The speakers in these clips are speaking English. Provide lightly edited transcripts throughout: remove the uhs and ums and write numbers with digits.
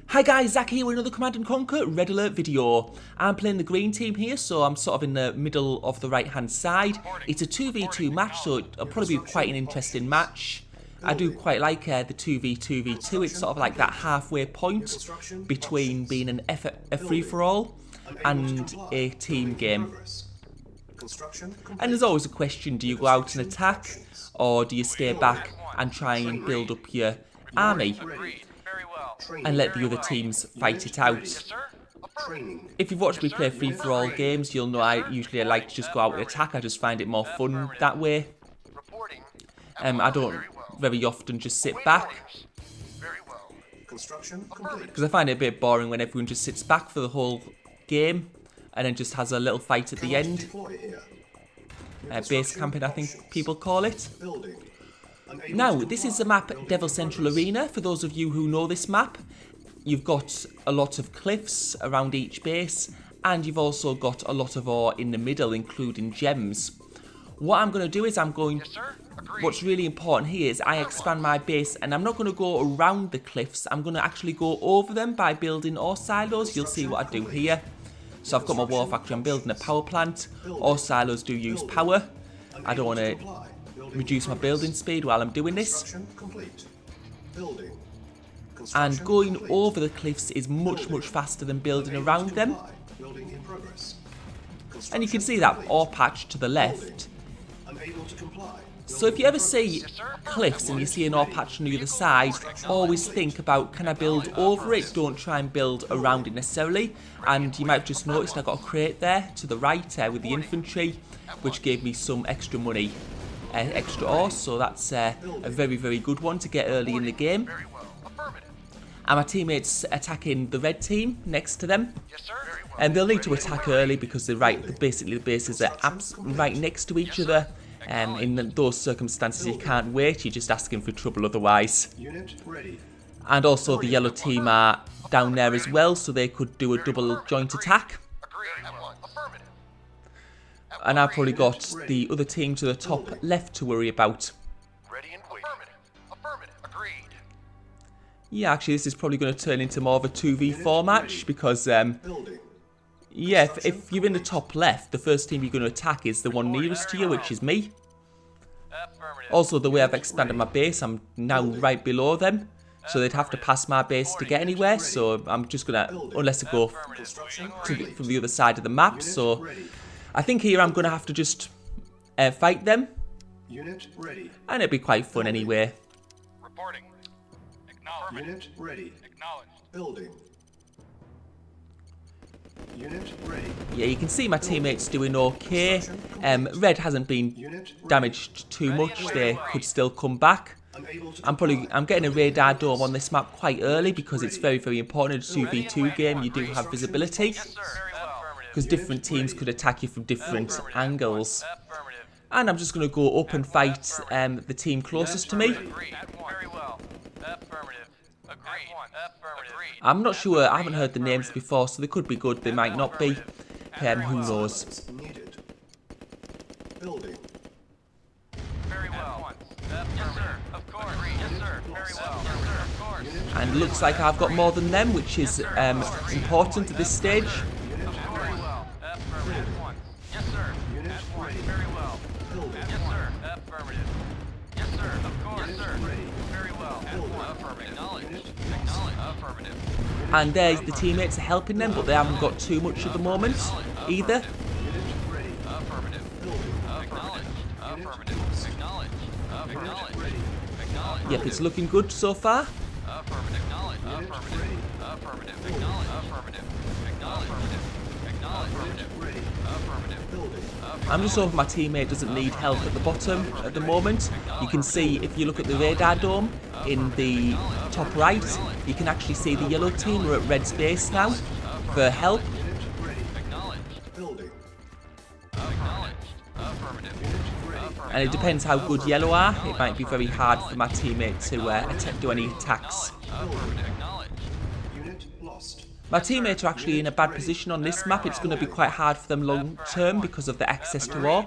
Hi guys, Zach here with another Command & Conquer Red Alert video. I'm playing the green team here, so I'm sort of in the middle of the right hand side. It's a 2v2 match, so it'll probably be quite an interesting match. I do quite like the 2v2v2, it's sort of like that halfway point between being a free-for-all and a team game. And there's always a question, do you go out and attack, or do you stay back and try and build up your army and let the other teams fight it out? If you've watched me play free-for-all games, you'll know I usually like to just go out and attack. I just find it more fun that way. I don't very often just sit back, because I find it a bit boring when everyone just sits back for the whole game and then just has a little fight at the end. Base camping, I think people call it. Now, this is the map Devil Central Arena. For those of you who know this map, you've got a lot of cliffs around each base, and you've also got a lot of ore in the middle, including gems. What I'm going to do is what's really important here is I expand my base, and I'm not going to go around the cliffs. I'm going to actually go over them by building ore silos. You'll see what I do here. So I've got my war factory, I'm building a power plant. Ore silos do use power. I don't want to reduce my building speed while I'm doing this. And going over the cliffs is much faster than building around them. And you can see that ore patch to the left. So if you ever see cliffs and you see an ore patch on the other side, always think about, can I build over it? Don't try and build around it necessarily. And you might have just noticed I got a crate there to the right with the infantry, which gave me some extra money, extra ore. So that's a very good one to get early in the game. And my teammates attacking the red team next to them. And they'll need to attack early because basically the bases are right next to each other. In those circumstances, you can't wait. You're just asking for trouble otherwise. And also the yellow team are down there as well, so they could do a double joint attack. And I've probably got the other team to the top left to worry about. Yeah, actually, this is probably going to turn into more of a 2v4 match because, yeah, if you're in the top left, the first team you're going to attack is the one nearest to you, which is me. Also, the way I've expanded my base, I'm now right below them. So they'd have to pass my base to get anywhere. So I'm just going to, unless I go from the other side of the map. So I think here I'm going to have to just fight them. And it'll be quite fun anyway. Unit ready. Acknowledged. Building. Unit ready. Yeah, you can see my teammates doing okay. Red hasn't been damaged too much. They could still come back. I'm getting a radar dome on this map quite early because it's very important in a 2v2 game. You do have visibility because different teams could attack you from different angles. And I'm just going to go up and fight the team closest to me. I'm not sure, I haven't heard the names before, so they could be good, they might not be. Who knows? And looks like I've got more than them, which is important at this stage. And there's the teammates are helping them, but they haven't got too much at the moment either. Yep, it's looking good so far. I'm just hoping my teammate doesn't need help at the bottom at the moment. You can see, if you look at the radar dome in the top right, you can actually see the yellow team are at red's base now for help. And it depends how good yellow are. It might be very hard for my teammate to do any attacks. My teammates are actually in a bad position on this map. It's going to be quite hard for them long term because of the access to ore.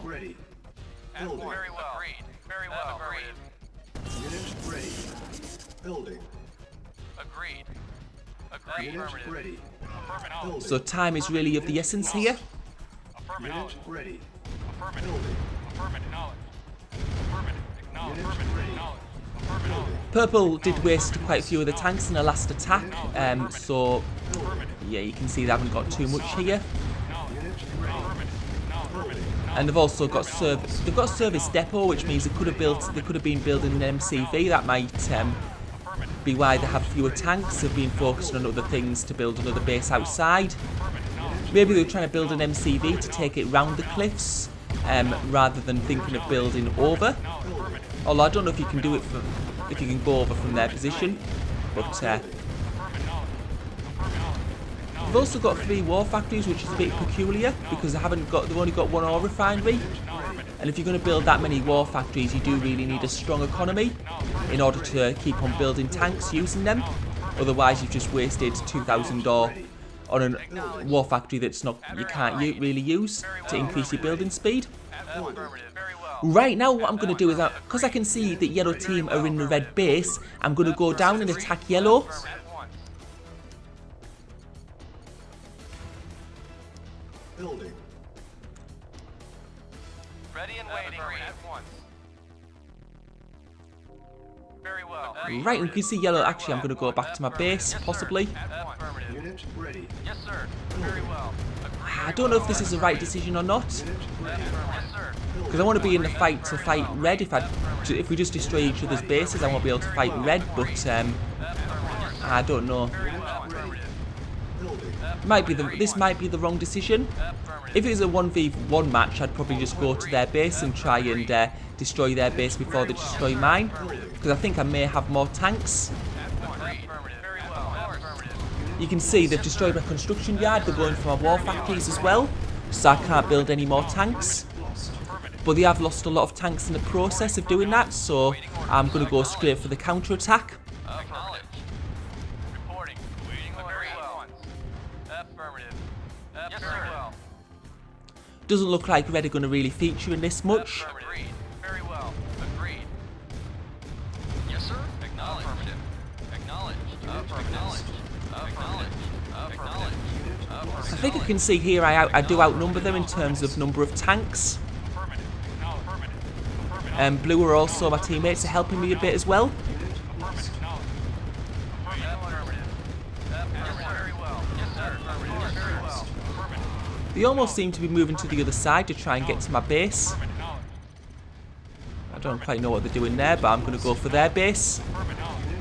Unit ready. Building. So time is really of the essence here. Unit ready. Building. Unit ready. Building. Purple did waste quite a few of the tanks in the last attack, so yeah, you can see they haven't got too much here. Unit ready. Building. And they've also got service depot, which means they could have been building an MCV. That might be why they have fewer tanks. They've been focusing on other things to build another base outside. Maybe they were trying to build an MCV to take it round the cliffs, rather than thinking of building over. Although I don't know if you can do it if you can go over from their position, but they've also got 3 war factories, which is a bit peculiar because they've only got 1 ore refinery. And if you're going to build that many war factories, you do really need a strong economy in order to keep on building tanks using them. Otherwise, you've just wasted 2,000 ore on a war factory that's you can't really use to increase your building speed. Right now, what I'm going to do is, because I can see that yellow team are in the red base, I'm going to go down and attack yellow. Building. Ready and waiting at once. Very well. Right, and you can see yellow. Actually, I'm going to go back to my base, possibly. Affirmative. Unit ready. Yes, sir. Very well. I don't know if this is the right decision or not, Unit ready. Yes, sir. because I want to be in the fight to fight red. If we just destroy each other's bases, I won't be able to fight red, but I don't know. Building. This might be the wrong decision. If it was a 1v1 match, I'd probably just go to their base and try and destroy their base before they destroy mine, because I think I may have more tanks. Very well. You can see they've destroyed my construction yard. They're going for my war factories as well, so I can't build any more tanks. But they have lost a lot of tanks in the process of doing that, so I'm going to go straight for the counter-attack. Acknowledged. Reporting. Waiting very well. Affirmative. Yes, very well. Doesn't look like red are going to really feature in this much. Agreed. Very well. Agreed. Yes, sir. Acknowledged. Affirmative. Acknowledged. Acknowledged. Acknowledged. Acknowledged. I think I can see here I do outnumber them in terms of number of tanks. Blue are also, my teammates are helping me a bit as well. They almost seem to be moving to the other side to try and get to my base. I don't quite know what they're doing there, but I'm going to go for their base.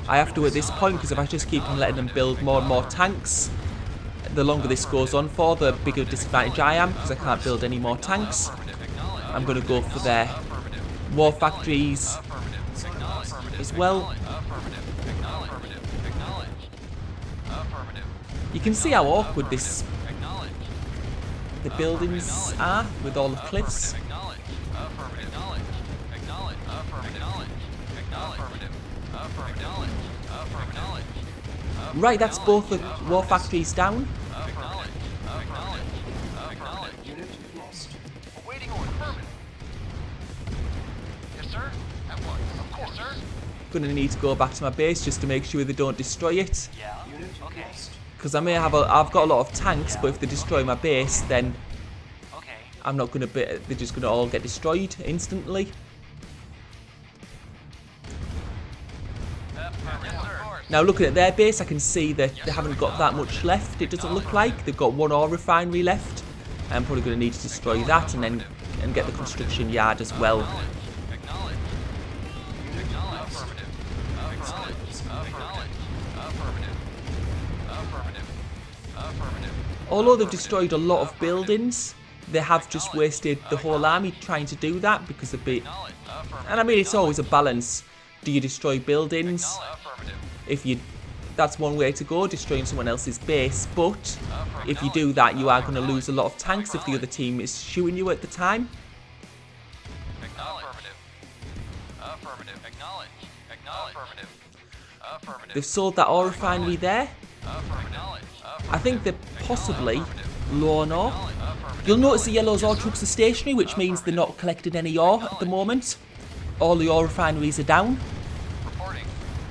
I have to at this point, because if I just keep on letting them build more and more tanks, the longer this goes on for, the bigger disadvantage I am, because I can't build any more tanks. I'm going to go for their war factories as well. You can see how awkward the buildings are with all the cliffs. Right, that's both the war factories down. Unit lost. Waiting order. Yes, sir. At once. Of course. Yes, sir. Gonna need to go back to my base just to make sure they don't destroy it. Yeah. Unit Okay. lost. Because I've got a lot of tanks, but if they destroy my base, then Okay. I'm not gonna be. They're just gonna all get destroyed instantly. Yes, sir. Now looking at their base, I can see that they haven't got that much left. It doesn't look like they've got 1 ore refinery left. I'm probably gonna need to destroy that and get the construction yard as well. Acknowledge. Acknowledge. Affirmative. Acknowledge. Acknowledge. Affirmative. Affirmative. Affirmative. Although they've destroyed a lot of buildings, they have just wasted the whole army trying to do that because they've been. Acknowledge. Affirmative. And I mean, it's always a balance. Do you destroy buildings? Affirmative. If you, that's one way to go, destroying someone else's base. But if you do that, you are going to lose a lot of tanks if the other team is shooting you at the time. Acknowledge. Affirmative. Affirmative. Acknowledge. Acknowledge. Affirmative. Affirmative. They've sold that ore refinery there. Acknowledge. I think they're possibly low on ore. You'll notice the yellow's ore trucks are stationary, which means they're not collecting any ore at the moment. All the ore refineries are down. Reporting.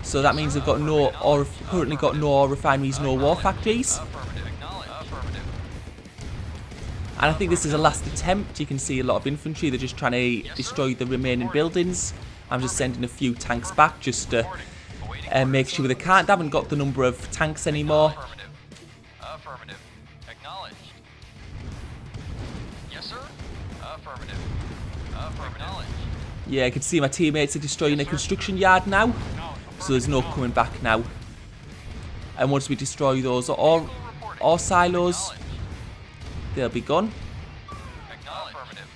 So that means they've got no, or currently got no ore refineries, no war factories. Affirmative. Acknowledged. Affirmative. And I think this is a last attempt. You can see a lot of infantry. They're just trying to destroy the remaining buildings. I'm just sending a few tanks back just to make sure they can't. They haven't got the number of tanks anymore. Affirmative. Affirmative. Acknowledged. Yes, sir. Affirmative. Affirmative. Yeah, I can see my teammates are destroying a construction yard now. So there's no coming back now. And once we destroy those ore silos, they'll be gone. Affirmative.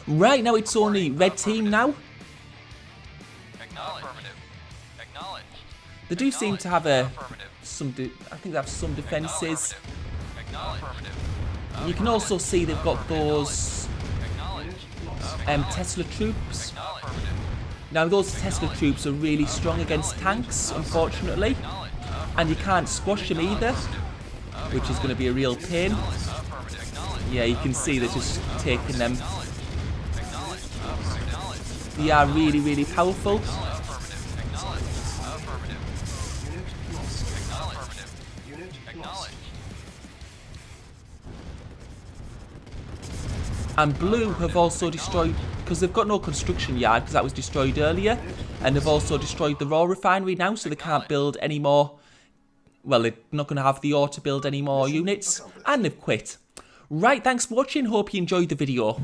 Right, now it's only red team now. Affirmative. Acknowledged. They do seem to have a Affirmative. I think they have some defences. Acknowledged. You can also see they've got those Acknowledged. Tesla troops. Affirmative. Now those Tesla troops are really strong against tanks, unfortunately. And you can't squash them either, which is going to be a real pain. Affirmative. Acknowledged. Yeah, you can see they're just taking them. Acknowledged. Acknowledged. They are really, really powerful. Affirmative. Acknowledged. Affirmative. Unit lost. Affirmative. Unit lost. Acknowledged. And blue have also destroyed, because they've got no construction yard, because that was destroyed earlier. And they've also destroyed the raw refinery now, so they can't build any more. Well, they're not going to have the ore to build any more units. And they've quit. Right, thanks for watching. Hope you enjoyed the video.